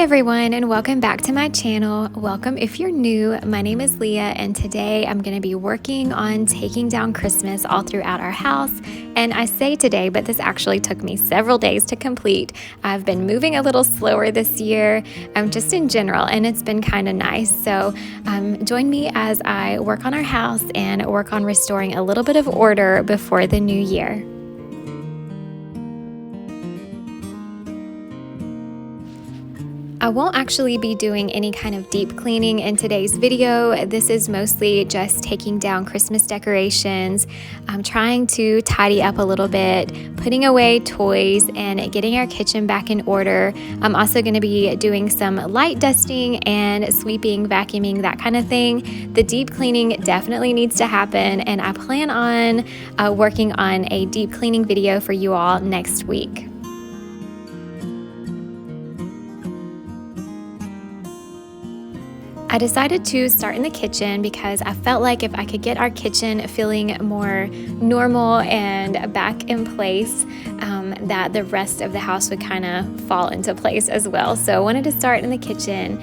everyone, and welcome back to my channel. Welcome if you're new. My name is Leah, and today I'm going to be working on taking down Christmas all throughout our house. And I say today, but this actually took me several days to complete. I've been moving a little slower this year, just in general, and it's been kind of nice. So join me as I work on our house and work on restoring a little bit of order before the new year. I won't actually be doing any kind of deep cleaning in today's video. This is mostly just taking down Christmas decorations. I'm trying to tidy up a little bit, putting away toys, and getting our kitchen back in order. I'm also going to be doing some light dusting and sweeping, vacuuming, that kind of thing. The deep cleaning definitely needs to happen, and I plan on working on a deep cleaning video for you all next week. I decided to start in the kitchen because I felt like if I could get our kitchen feeling more normal and back in place, that the rest of the house would kind of fall into place as well. So I wanted to start in the kitchen,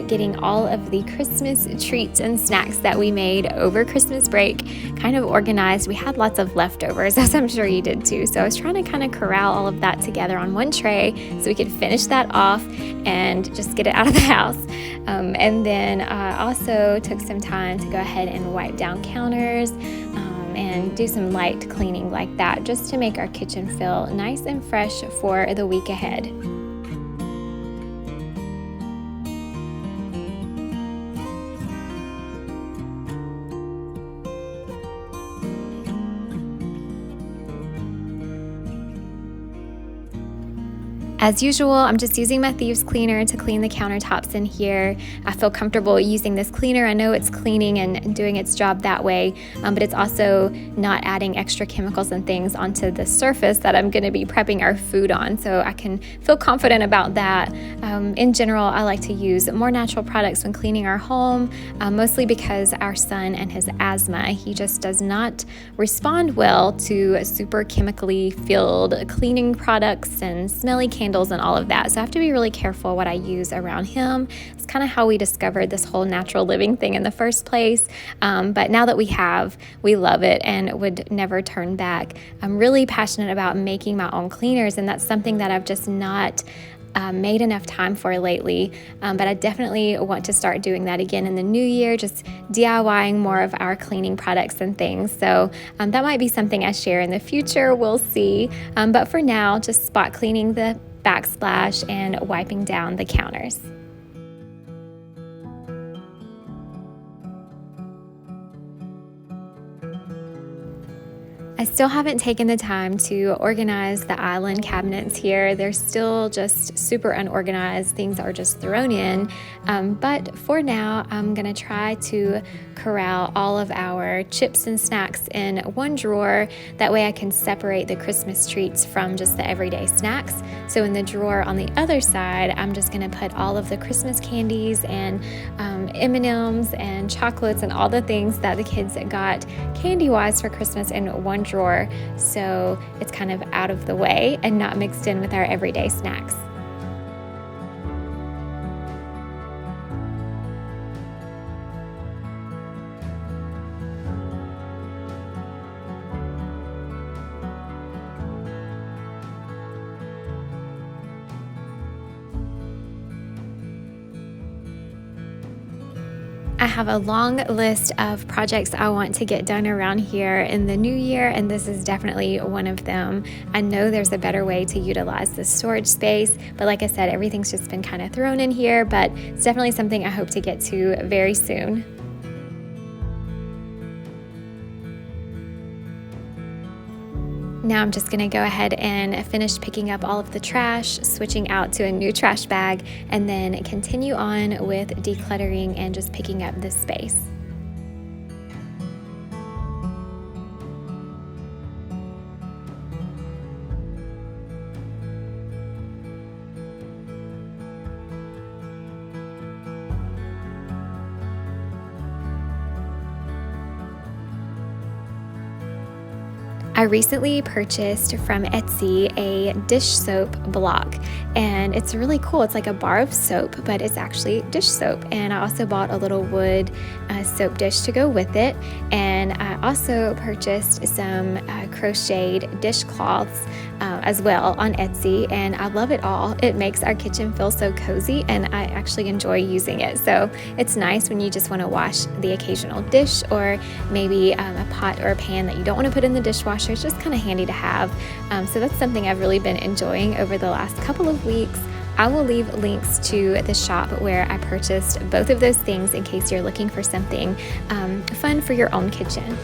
getting all of the Christmas treats and snacks that we made over Christmas break kind of organized. We had lots of leftovers, as I'm sure you did too. So I was trying to kind of corral all of that together on one tray so we could finish that off and just get it out of the house. And then I also took some time to go ahead and wipe down counters and do some light cleaning like that, just to make our kitchen feel nice and fresh for the week ahead. As usual, I'm just using my thieves cleaner to clean the countertops in here. I feel comfortable using this cleaner. I know it's cleaning and doing its job that way, but it's also not adding extra chemicals and things onto the surface that I'm going to be prepping our food on, so I can feel confident about that. In general, I like to use more natural products when cleaning our home, mostly because our son and his asthma, he just does not respond well to super chemically filled cleaning products and smelly candles and all of that. So I have to be really careful what I use around him. It's kind of how we discovered this whole natural living thing in the first place. But now that we love it and would never turn back. I'm really passionate about making my own cleaners, and that's something that I've just not made enough time for lately, but I definitely want to start doing that again in the new year, just DIYing more of our cleaning products and things. So that might be something I share in the future, we'll see. But for now, just spot cleaning the backsplash and wiping down the counters. I still haven't taken the time to organize the island cabinets here. They're still just super unorganized. Things are just thrown in. But for now, I'm going to try to corral all of our chips and snacks in one drawer. That way I can separate the Christmas treats from just the everyday snacks. So in the drawer on the other side, I'm just going to put all of the Christmas candies and M&Ms and chocolates and all the things that the kids got candy-wise for Christmas in one drawer, so it's kind of out of the way and not mixed in with our everyday snacks. I have a long list of projects I want to get done around here in the new year, and this is definitely one of them. I know there's a better way to utilize the storage space, but like I said, everything's just been kind of thrown in here, but it's definitely something I hope to get to very soon. Now I'm just going to go ahead and finish picking up all of the trash, switching out to a new trash bag, and then continue on with decluttering and just picking up this space. I recently purchased from Etsy a dish soap block, and it's really cool. It's like a bar of soap, but it's actually dish soap. And I also bought a little wood soap dish to go with it. And I also purchased some crocheted dishcloths as well on Etsy, and I love it all. It makes our kitchen feel so cozy, and I actually enjoy using it. So it's nice when you just want to wash the occasional dish, or maybe a pot or a pan that you don't want to put in the dishwasher. It's just kind of handy to have. So that's something I've really been enjoying over the last couple of weeks. I will leave links to the shop where I purchased both of those things in case you're looking for something fun for your own kitchen.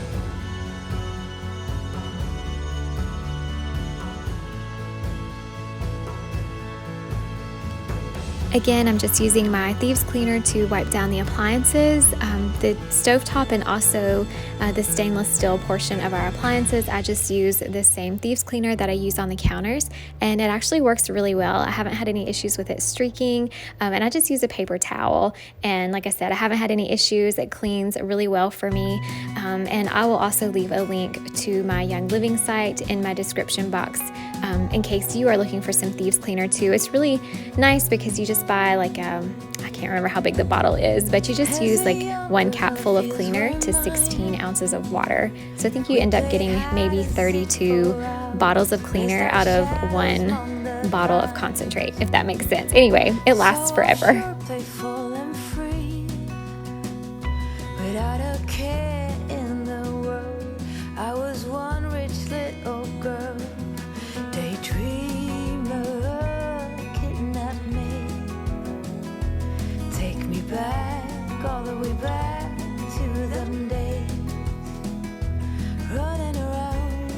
Again, I'm just using my thieves cleaner to wipe down the appliances, the stovetop, and also the stainless steel portion of our appliances. I just use the same thieves cleaner that I use on the counters, and it actually works really well. I haven't had any issues with it streaking, and I just use a paper towel. And like I said, I haven't had any issues. It cleans really well for me. And I will also leave a link to my Young Living site in my description box in case you are looking for some thieves cleaner too. It's really nice because you just buy like I can't remember how big the bottle is, but you just use like 1 cap full of cleaner to 16 ounces of water. So I think you end up getting maybe 32 bottles of cleaner out of 1 bottle of concentrate, if that makes sense. Anyway, it lasts forever.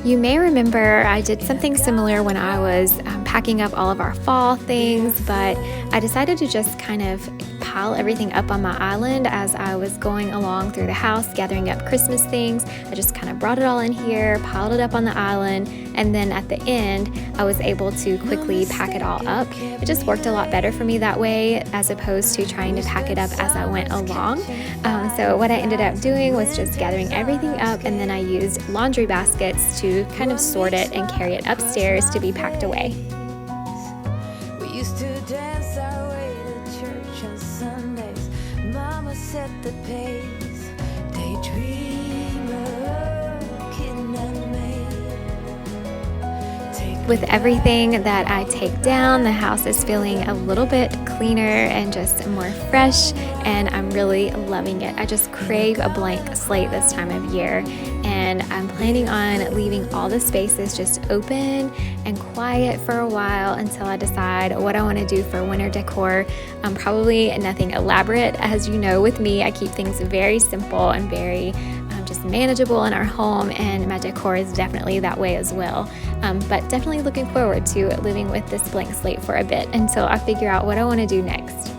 You may remember I did something similar when I was packing up all of our fall things, but I decided to just kind of pile everything up on my island as I was going along through the house gathering up Christmas things. I just kind of brought it all in here, piled it up on the island, and then at the end I was able to quickly pack it all up. It just worked a lot better for me that way as opposed to trying to pack it up as I went along. So what I ended up doing was just gathering everything up, and then I used laundry baskets to kind of sort it and carry it upstairs to be packed away. We used to dance our way to church on Sundays. Mama set the pace. Daydreamer, kidnap me. With everything that I take down, the house is feeling a little bit cleaner and just more fresh, and I'm really loving it. I just crave a blank slate this time of year, and I'm planning on leaving all the spaces just open and quiet for a while until I decide what I want to do for winter decor. Probably nothing elaborate. As you know, with me, I keep things very simple and very just manageable in our home, and my decor is definitely that way as well. But definitely looking forward to living with this blank slate for a bit until I figure out what I want to do next.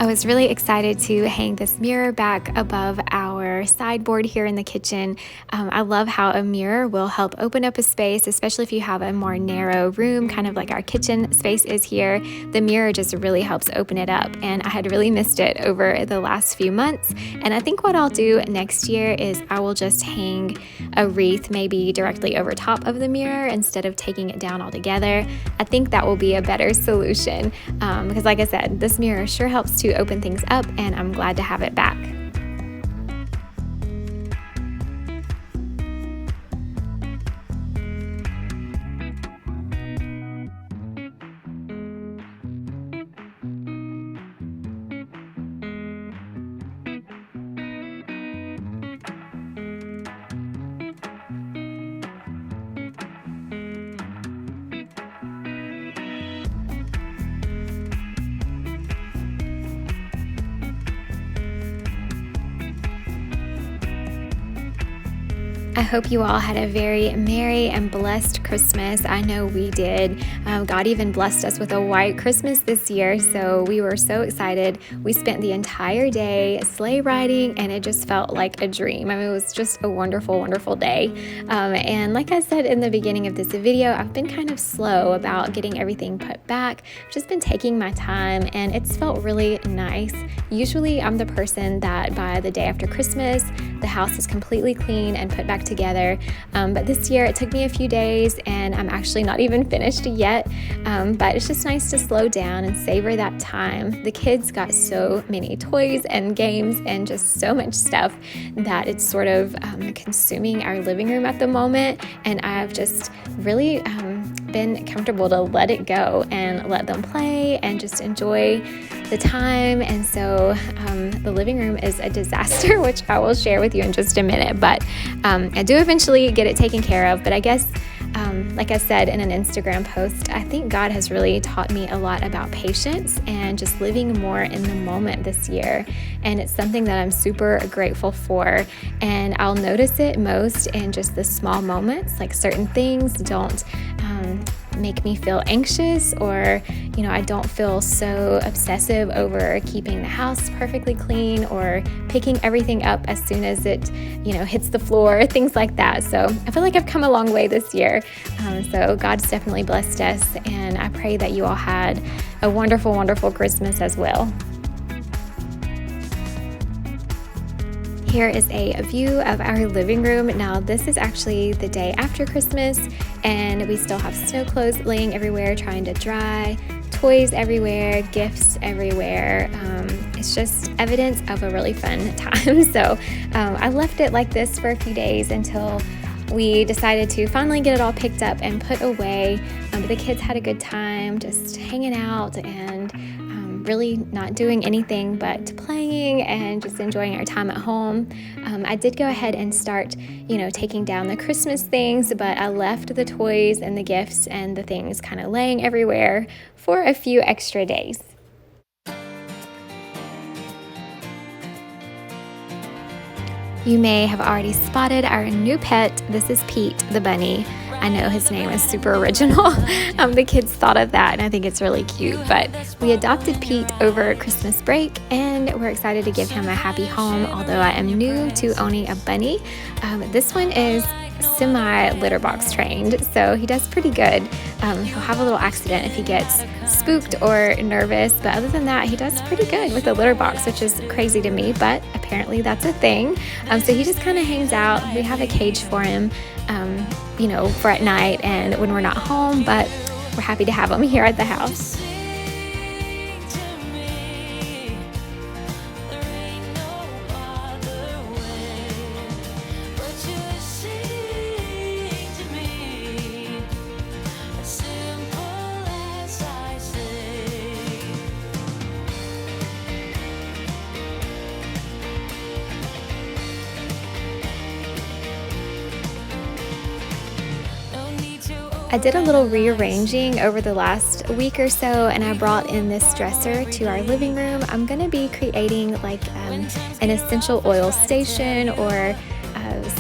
I was really excited to hang this mirror back above our sideboard here in the kitchen. I love how a mirror will help open up a space, especially if you have a more narrow room, kind of like our kitchen space is here. The mirror just really helps open it up, and I had really missed it over the last few months. And I think what I'll do next year is I will just hang a wreath maybe directly over top of the mirror instead of taking it down altogether. I think that will be a better solution because like I said, this mirror sure helps to open things up, and I'm glad to have it back. I hope you all had a very merry and blessed Christmas. I know we did. God even blessed us with a white Christmas this year, so we were so excited. We spent the entire day sleigh riding, and it just felt like a dream. I mean, it was just a wonderful, wonderful day. And like I said in the beginning of this video, I've been kind of slow about getting everything put back. I've just been taking my time, and it's felt really nice. Usually, I'm the person that by the day after Christmas, the house is completely clean and put back together, but this year it took me a few days and I'm actually not even finished yet, but it's just nice to slow down and savor that time. The kids got so many toys and games and just so much stuff that it's sort of consuming our living room at the moment, and I've just really been comfortable to let it go and let them play and just enjoy the time. And so the living room is a disaster, which I will share with you in just a minute, but I do eventually get it taken care of. But I guess like I said in an Instagram post, I think God has really taught me a lot about patience and just living more in the moment this year. And it's something that I'm super grateful for. And I'll notice it most in just the small moments, like certain things don't make me feel anxious, or I don't feel so obsessive over keeping the house perfectly clean or picking everything up as soon as it hits the floor, things like that. So I feel like I've come a long way this year. So God's definitely blessed us, and I pray that you all had a wonderful, wonderful Christmas as well. Here is a view of our living room. Now, this is actually the day after Christmas, and we still have snow clothes laying everywhere trying to dry, toys everywhere, gifts everywhere. It's just evidence of a really fun time. So I left it like this for a few days until we decided to finally get it all picked up and put away. But the kids had a good time just hanging out and really not doing anything but playing and just enjoying our time at home. I did go ahead and start, taking down the Christmas things, but I left the toys and the gifts and the things kind of laying everywhere for a few extra days. You may have already spotted our new pet. This is Pete the bunny. I know his name is super original. The kids thought of that, and I think it's really cute. But we adopted Pete over Christmas break, and we're excited to give him a happy home, although I am new to owning a bunny. This one is semi-litter box trained, so he does pretty good. He'll have a little accident if he gets spooked or nervous, but other than that, he does pretty good with the litter box, which is crazy to me, but apparently that's a thing. So he just kind of hangs out. We have a cage for him, for at night and when we're not home, but we're happy to have him here at the house. I did a little rearranging over the last week or so, and I brought in this dresser to our living room. I'm going to be creating like an essential oil station or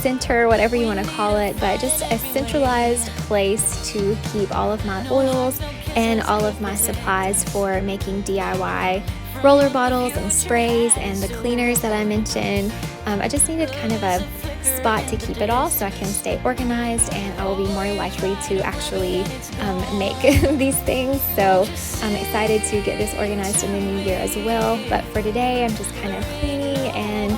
center, whatever you want to call it, but just a centralized place to keep all of my oils and all of my supplies for making DIY roller bottles and sprays and the cleaners that I mentioned. I just needed kind of a spot to keep it all so I can stay organized, and I will be more likely to actually make these things. So I'm excited to get this organized in the new year as well. But for today, I'm just kind of cleaning and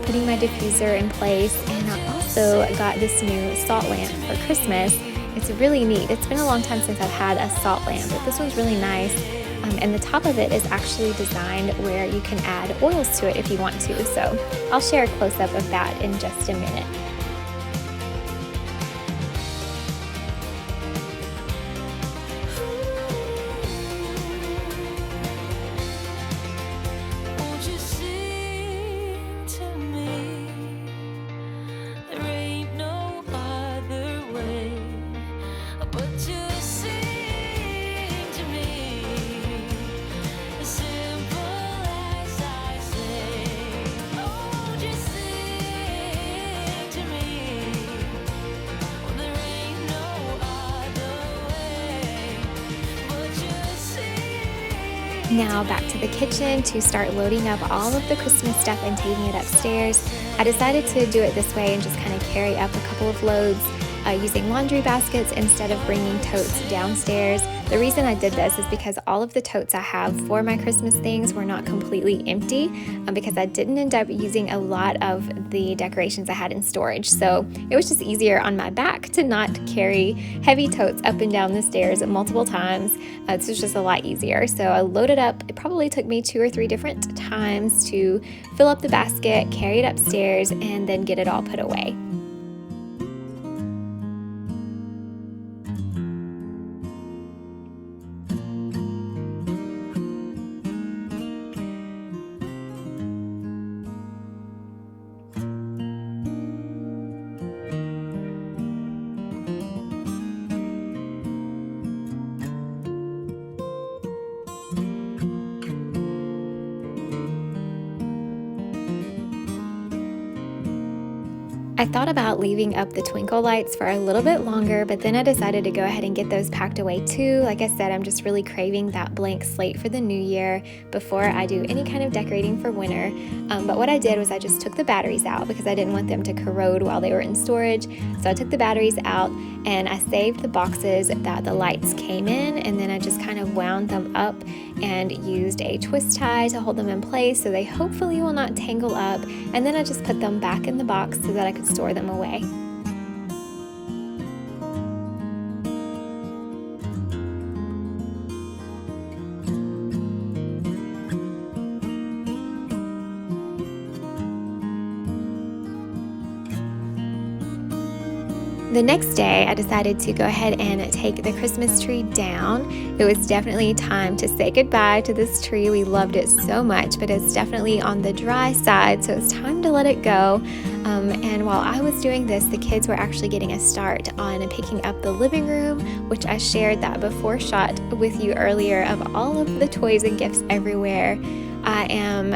putting my diffuser in place. And I also got this new salt lamp for Christmas. It's really neat. It's been a long time since I've had a salt lamp, but this one's really nice. And the top of it is actually designed where you can add oils to it if you want to. So I'll share a close-up of that in just a minute. To Now back to the kitchen to start loading up all of the Christmas stuff and taking it upstairs. I decided to do it this way and just kind of carry up a couple of loads using laundry baskets instead of bringing totes downstairs. The reason I did this is because all of the totes I have for my Christmas things were not completely empty because I didn't end up using a lot of the decorations I had in storage. So it was just easier on my back to not carry heavy totes up and down the stairs multiple times. This was just a lot easier. So I loaded up. It probably took me 2 or 3 different times to fill up the basket, carry it upstairs, and then get it all put away. I thought about leaving up the twinkle lights for a little bit longer, but then I decided to go ahead and get those packed away too. Like I said, I'm just really craving that blank slate for the new year before I do any kind of decorating for winter. But what I did was I just took the batteries out because I didn't want them to corrode while they were in storage. So I took the batteries out and I saved the boxes that the lights came in, and then I just kind of wound them up and used a twist tie to hold them in place so they hopefully will not tangle up. And then I just put them back in the box so that I could store them away. The next day, I decided to go ahead and take the Christmas tree down. It was definitely time to say goodbye to this tree. We loved it so much, but it's definitely on the dry side, so it's time to let it go. And while I was doing this, the kids were actually getting a start on picking up the living room, which I shared that before shot with you earlier of all of the toys and gifts everywhere. I am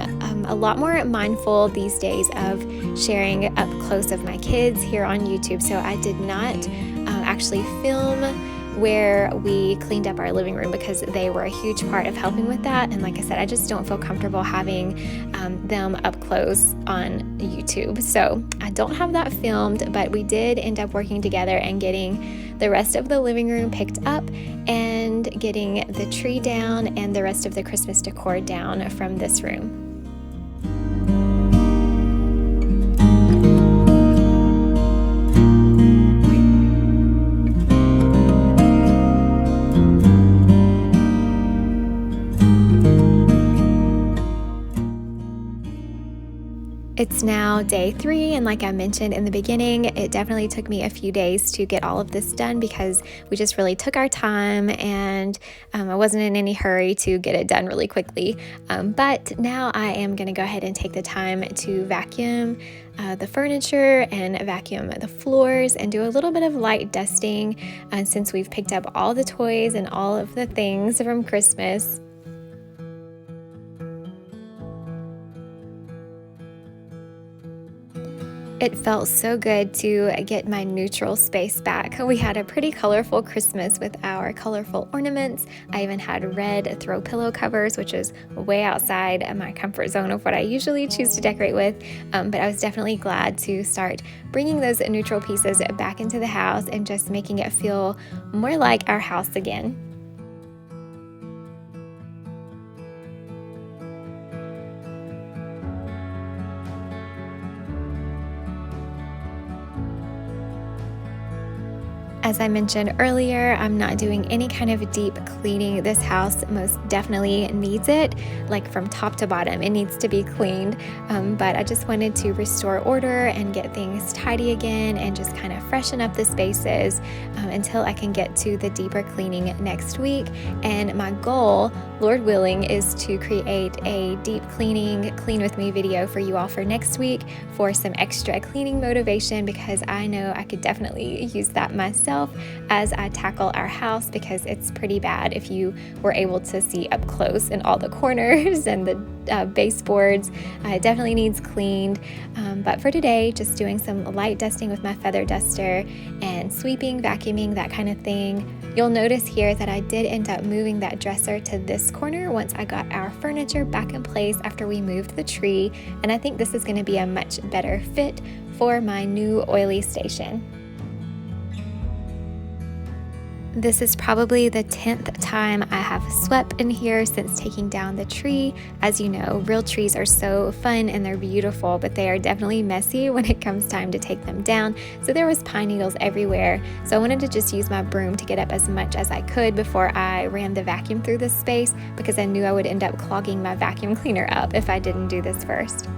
a lot more mindful these days of sharing up close of my kids here on YouTube, so I did not actually film where we cleaned up our living room because they were a huge part of helping with that. And like I said, I just don't feel comfortable having them up close on YouTube. So I don't have that filmed, but we did end up working together and getting the rest of the living room picked up and getting the tree down and the rest of the Christmas decor down from this room. It's now day 3, and like I mentioned in the beginning, it definitely took me a few days to get all of this done because we just really took our time, and I wasn't in any hurry to get it done really quickly. But now I am going to go ahead and take the time to vacuum the furniture and vacuum the floors and do a little bit of light dusting since we've picked up all the toys and all of the things from Christmas. It felt so good to get my neutral space back. We had a pretty colorful Christmas with our colorful ornaments. I even had red throw pillow covers, which is way outside my comfort zone of what I usually choose to decorate with. But I was definitely glad to start bringing those neutral pieces back into the house and just making it feel more like our house again. As I mentioned earlier, I'm not doing any kind of deep cleaning. This house most definitely needs it, like from top to bottom. It needs to be cleaned, but I just wanted to restore order and get things tidy again and just kind of freshen up the spaces until I can get to the deeper cleaning next week. And my goal, Lord willing, is to create a deep cleaning, clean with me video for you all for next week for some extra cleaning motivation, because I know I could definitely use that myself as I tackle our house, because it's pretty bad if you were able to see up close in all the corners and the baseboards. It definitely needs cleaned, but for today, just doing some light dusting with my feather duster and sweeping, vacuuming, that kind of thing. You'll notice here that I did end up moving that dresser to this corner once I got our furniture back in place after we moved the tree, and I think this is going to be a much better fit for my new oily station. This is probably the 10th time I have swept in here since taking down the tree. As you know, real trees are so fun and they're beautiful, but they are definitely messy when it comes time to take them down. So there was pine needles everywhere. So I wanted to just use my broom to get up as much as I could before I ran the vacuum through this space, because I knew I would end up clogging my vacuum cleaner up if I didn't do this first.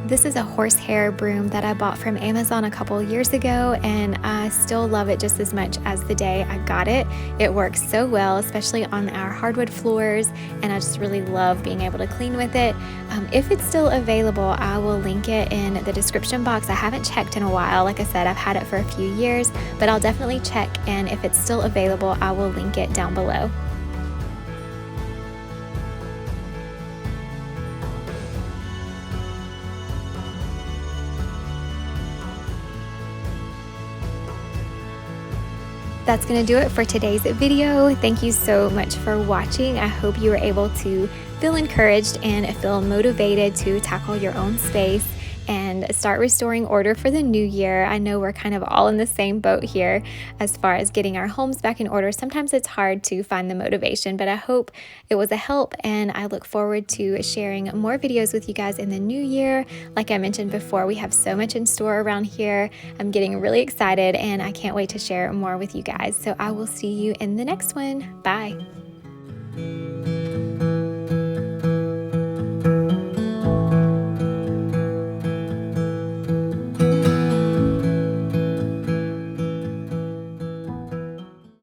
This is a horsehair broom that I bought from Amazon a couple years ago, and I still love it just as much as the day I got it. It works so well, especially on our hardwood floors, and I just really love being able to clean with it. If it's still available, I will link it in the description box. I haven't checked in a while. Like I said, I've had it for a few years, but I'll definitely check, and if it's still available, I will link it down below. That's going to do it for today's video. Thank you so much for watching. I hope you were able to feel encouraged and feel motivated to tackle your own space and start restoring order for the new year. I know we're kind of all in the same boat here as far as getting our homes back in order. Sometimes it's hard to find the motivation, but I hope it was a help, and I look forward to sharing more videos with you guys in the new year. Like I mentioned before, we have so much in store around here. I'm getting really excited, and I can't wait to share more with you guys. So I will see you in the next one. Bye.